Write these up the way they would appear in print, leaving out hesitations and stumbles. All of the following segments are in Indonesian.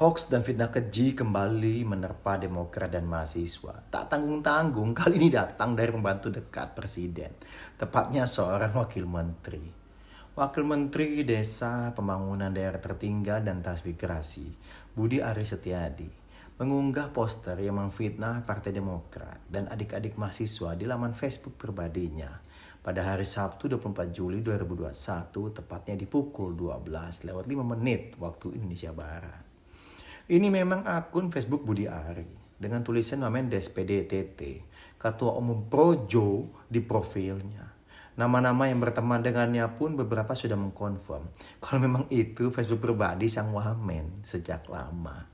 Hoax dan fitnah keji kembali menerpa Demokrat dan mahasiswa. Tak tanggung-tanggung, kali ini datang dari pembantu dekat Presiden. Tepatnya seorang wakil menteri. Wakil Menteri Desa Pembangunan Daerah Tertinggal dan Transmigrasi, Budi Aris Setiadi, mengunggah poster yang memfitnah Partai Demokrat dan adik-adik mahasiswa di laman Facebook pribadinya pada hari Sabtu 24 Juli 2021, tepatnya di pukul 12:05 waktu Indonesia Barat. Ini memang akun Facebook Budi Ari dengan tulisan Wamendes PDTT, Ketua Umum Projo di profilnya. Nama-nama yang berteman dengannya pun beberapa sudah mengkonfirm kalau memang itu Facebook pribadi sang Wamen sejak lama.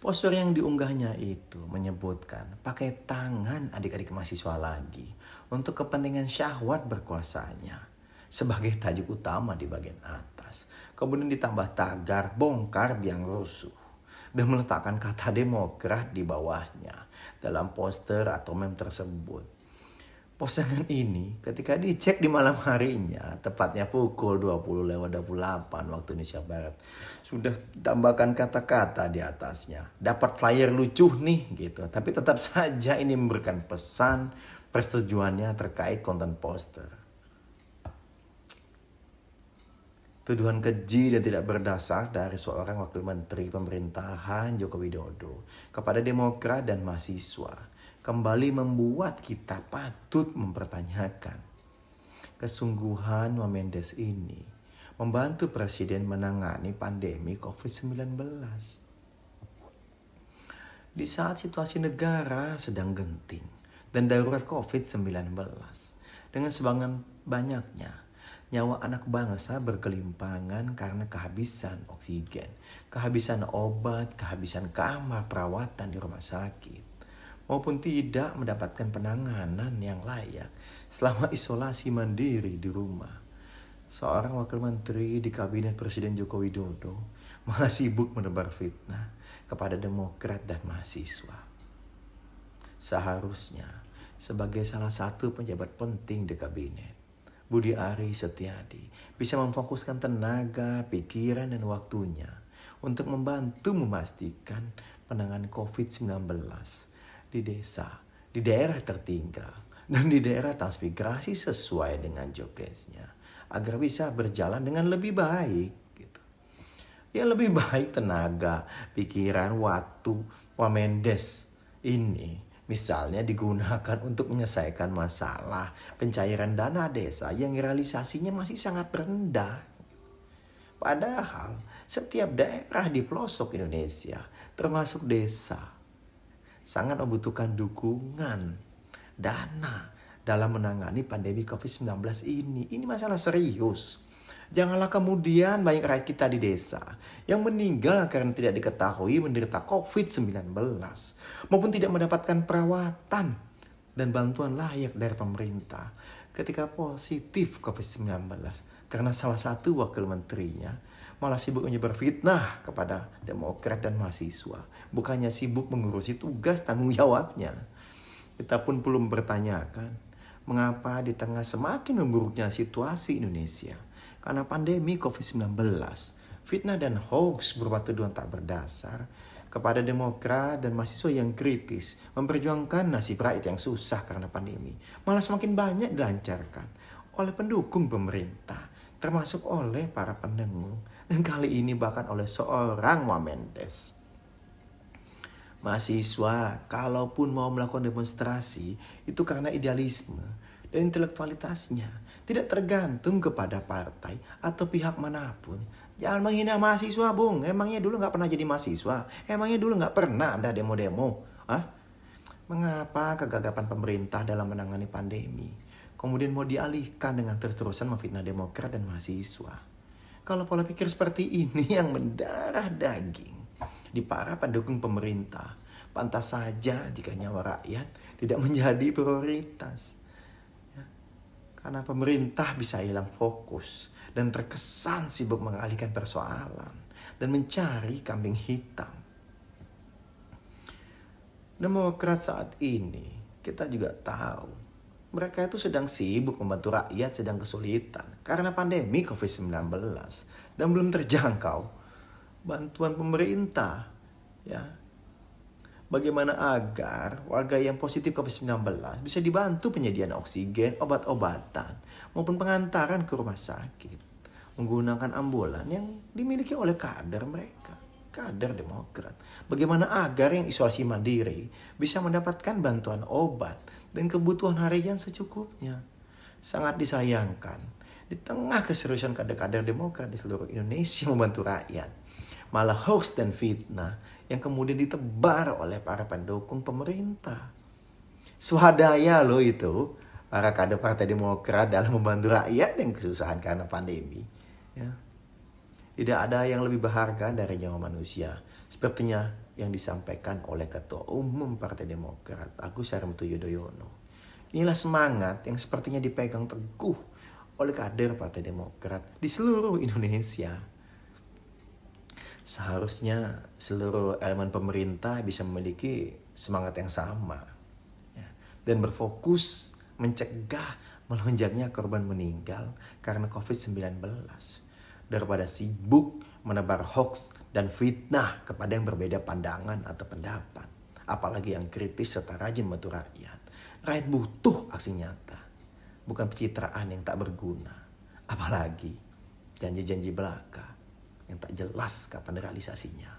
Poster yang diunggahnya itu menyebutkan pakai tangan adik-adik mahasiswa lagi untuk kepentingan syahwat berkuasanya sebagai tajuk utama di bagian atas. Kemudian ditambah tagar bongkar biang rusuh dan meletakkan kata Demokrat di bawahnya dalam poster atau meme tersebut. Postingan ini ketika dicek di malam harinya, tepatnya pukul 20:28 waktu Indonesia Barat, sudah tambahkan kata-kata di atasnya. Dapat flyer lucu nih gitu, tapi tetap saja ini memberikan pesan persetujuannya terkait konten poster. Tuduhan keji dan tidak berdasar dari seorang wakil menteri pemerintahan Joko Widodo kepada Demokrat dan mahasiswa kembali membuat kita patut mempertanyakan kesungguhan Wamendes ini membantu Presiden menangani pandemi COVID-19. Di saat situasi negara sedang genting dan darurat COVID-19 dengan banyaknya nyawa anak bangsa berkelimpangan karena kehabisan oksigen, kehabisan obat, kehabisan kamar perawatan di rumah sakit, maupun tidak mendapatkan penanganan yang layak selama isolasi mandiri di rumah. Seorang wakil menteri di kabinet Presiden Joko Widodo malah sibuk menebar fitnah kepada Demokrat dan mahasiswa. Seharusnya sebagai salah satu pejabat penting di kabinet, Budi Ari Setiadi bisa memfokuskan tenaga, pikiran, dan waktunya untuk membantu memastikan penanganan COVID-19 di desa, di daerah tertinggal, dan di daerah transmigrasi sesuai dengan job desk-nya agar bisa berjalan dengan lebih baik. Gitu. Ya lebih baik tenaga, pikiran, waktu Wamendes ini misalnya digunakan untuk menyelesaikan masalah pencairan dana desa yang realisasinya masih sangat rendah. Padahal setiap daerah di pelosok Indonesia, termasuk desa, sangat membutuhkan dukungan dana dalam menangani pandemi COVID-19 ini. Ini masalah serius. Janganlah kemudian banyak rakyat kita di desa yang meninggal karena tidak diketahui menderita COVID-19 maupun tidak mendapatkan perawatan dan bantuan layak dari pemerintah ketika positif COVID-19 karena salah satu wakil menterinya malah sibuk menyebar fitnah kepada Demokrat dan mahasiswa, bukannya sibuk mengurusi tugas tanggung jawabnya. Kita pun belum bertanyakan mengapa di tengah semakin memburuknya situasi Indonesia karena pandemi COVID-19, fitnah dan hoax berupa tuduhan tak berdasar kepada Demokrat dan mahasiswa yang kritis memperjuangkan nasib rakyat yang susah karena pandemi malah semakin banyak dilancarkan oleh pendukung pemerintah, termasuk oleh para pendengung, dan kali ini bahkan oleh seorang Wamendes. Mahasiswa kalaupun mau melakukan demonstrasi itu karena idealisme dan intelektualitasnya, tidak tergantung kepada partai atau pihak manapun. Jangan menghina mahasiswa, Bung. Emangnya dulu nggak pernah jadi mahasiswa? Emangnya dulu nggak pernah ada demo-demo? Mengapa kegagapan pemerintah dalam menangani pandemi kemudian mau dialihkan dengan terus-terusan memfitnah Demokrat dan mahasiswa? Kalau pola pikir seperti ini yang mendarah daging di para pendukung pemerintah, pantas saja jika nyawa rakyat tidak menjadi prioritas. Karena pemerintah bisa hilang fokus dan terkesan sibuk mengalihkan persoalan dan mencari kambing hitam. Demokrat saat ini kita juga tahu mereka itu sedang sibuk membantu rakyat sedang kesulitan karena pandemi COVID-19 dan belum terjangkau bantuan pemerintah, ya. Bagaimana agar warga yang positif COVID-19 bisa dibantu penyediaan oksigen, obat-obatan, maupun pengantaran ke rumah sakit menggunakan ambulan yang dimiliki oleh kader mereka, kader Demokrat. Bagaimana agar yang isolasi mandiri bisa mendapatkan bantuan obat dan kebutuhan harian secukupnya. Sangat disayangkan, di tengah keseriusan kader-kader Demokrat di seluruh Indonesia membantu rakyat, malah hoax dan fitnah yang kemudian ditebar oleh para pendukung pemerintah. Swadaya loh itu para kader Partai Demokrat dalam membantu rakyat yang kesusahan karena pandemi. Ya. Tidak ada yang lebih berharga dari nyawa manusia, sepertinya yang disampaikan oleh Ketua Umum Partai Demokrat Agus Harimurti Yudhoyono. Inilah semangat yang sepertinya dipegang teguh oleh kader Partai Demokrat di seluruh Indonesia. Seharusnya seluruh elemen pemerintah bisa memiliki semangat yang sama, ya, dan berfokus mencegah melonjaknya korban meninggal karena COVID-19 daripada sibuk menebar hoax dan fitnah kepada yang berbeda pandangan atau pendapat, apalagi yang kritis serta rajin membantu rakyat. Rakyat butuh aksi nyata, bukan pencitraan yang tak berguna, apalagi janji-janji belaka yang tak jelas kapan realisasinya.